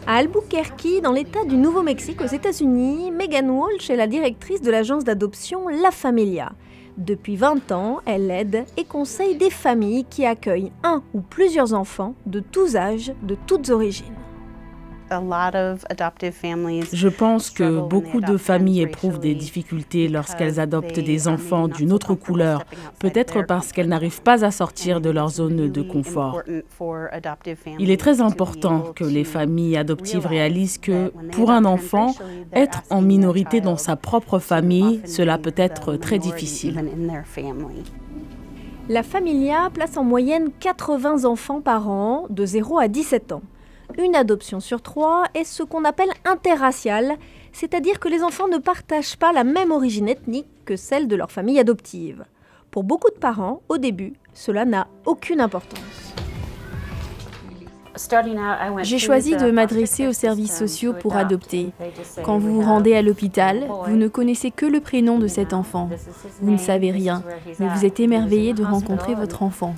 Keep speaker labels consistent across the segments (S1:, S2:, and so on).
S1: À Albuquerque, dans l'État du Nouveau-Mexique aux États-Unis, Megan Walsh est la directrice de l'agence d'adoption La Familia. Depuis 20 ans, elle aide et conseille des familles qui accueillent un ou plusieurs enfants de tous âges, de toutes origines.
S2: Je pense que beaucoup de familles éprouvent des difficultés lorsqu'elles adoptent des enfants d'une autre couleur, peut-être parce qu'elles n'arrivent pas à sortir de leur zone de confort. Il est très important que les familles adoptives réalisent que, pour un enfant, être en minorité dans sa propre famille, cela peut être très difficile.
S1: La Familia place en moyenne 80 enfants par an, de 0 à 17 ans. Une adoption sur 3 est ce qu'on appelle interraciale, c'est-à-dire que les enfants ne partagent pas la même origine ethnique que celle de leur famille adoptive. Pour beaucoup de parents, au début, cela n'a aucune importance.
S3: J'ai choisi de m'adresser aux services sociaux pour adopter. Quand vous vous rendez à l'hôpital, vous ne connaissez que le prénom de cet enfant. Vous ne savez rien, mais vous êtes émerveillé de rencontrer votre enfant.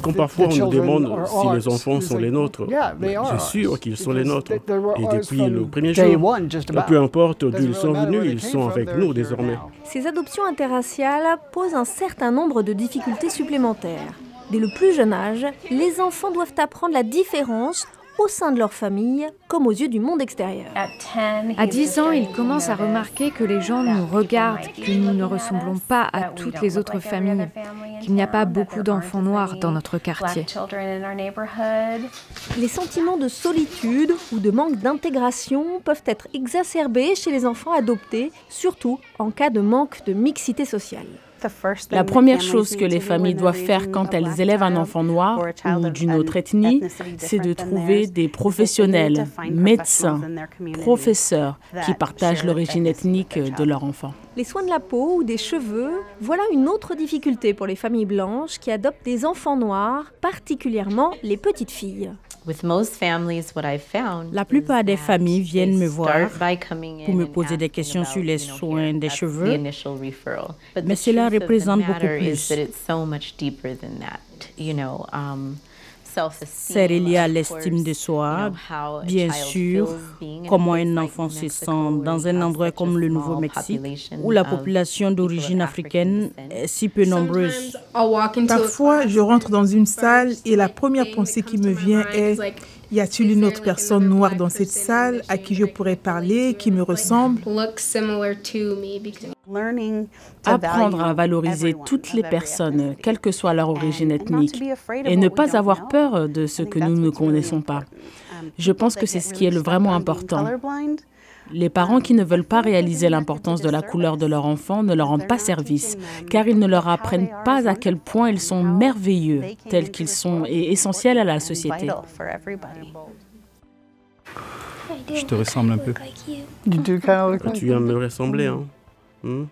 S4: Quand parfois on nous demande si les enfants sont les nôtres, c'est sûr qu'ils sont les nôtres. Et depuis le premier jour, peu importe d'où ils sont venus, ils sont avec nous désormais.
S1: Ces adoptions interraciales posent un certain nombre de difficultés supplémentaires. Dès le plus jeune âge, les enfants doivent apprendre la différence au sein de leur famille, comme aux yeux du monde extérieur.
S5: À 10 ans, il commence à remarquer que les gens nous regardent, que nous ne ressemblons pas à toutes les autres familles, qu'il n'y a pas beaucoup d'enfants noirs dans notre quartier.
S1: Les sentiments de solitude ou de manque d'intégration peuvent être exacerbés chez les enfants adoptés, surtout en cas de manque de mixité sociale.
S2: La première chose que les familles doivent faire quand elles élèvent un enfant noir ou d'une autre ethnie, c'est de trouver des professionnels, médecins, professeurs qui partagent l'origine ethnique de leur enfant.
S1: Les soins de la peau ou des cheveux, voilà une autre difficulté pour les familles blanches qui adoptent des enfants noirs, particulièrement les petites filles.
S6: La plupart des familles viennent me voir pour me poser des questions sur les soins des cheveux, mais cela représente beaucoup plus. C'est relié à l'estime de soi, bien sûr, comment un enfant se sent dans un endroit comme le Nouveau-Mexique, où la population d'origine africaine est si peu nombreuse.
S7: Parfois, je rentre dans une salle et la première pensée qui me vient est « Y a-t-il une autre personne noire dans cette salle à qui je pourrais parler, qui me ressemble ?»
S2: Apprendre à valoriser toutes les personnes, quelle que soit leur origine ethnique, et ne pas avoir peur de ce que nous ne connaissons pas. Je pense que c'est ce qui est vraiment important. Les parents qui ne veulent pas réaliser l'importance de la couleur de leur enfant ne leur rendent pas service, car ils ne leur apprennent pas à quel point ils sont merveilleux, tels qu'ils sont et essentiels à la société.
S8: Je te ressemble un peu.
S4: Tu viens me ressembler, hein?